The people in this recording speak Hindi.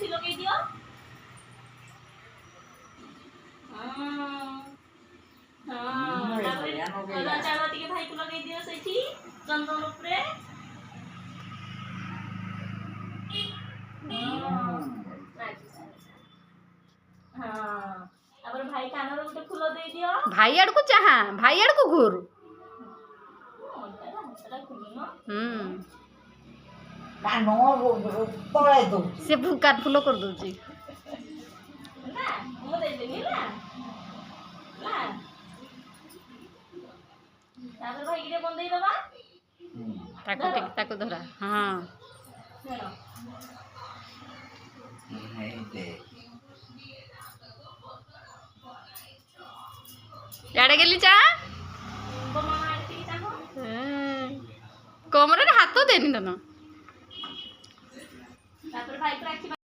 मुठी लगे दियो। हाँ हाँ तापर चलो टिके भाई को लगे दियो सेठी चंदन ऊपर। हाँ तापर भाई कानर गोटे फूल दे दियो। भाई आड़ को चाहा भाई आड़ को घूर। से कान फूल कर दूची ना मु दे देनी ना ना तापर भाई के बंदेई दबा ताको धरा। हाँ याडे गेली चा कमरे हाथ देनी तन। तापर भाई को राखी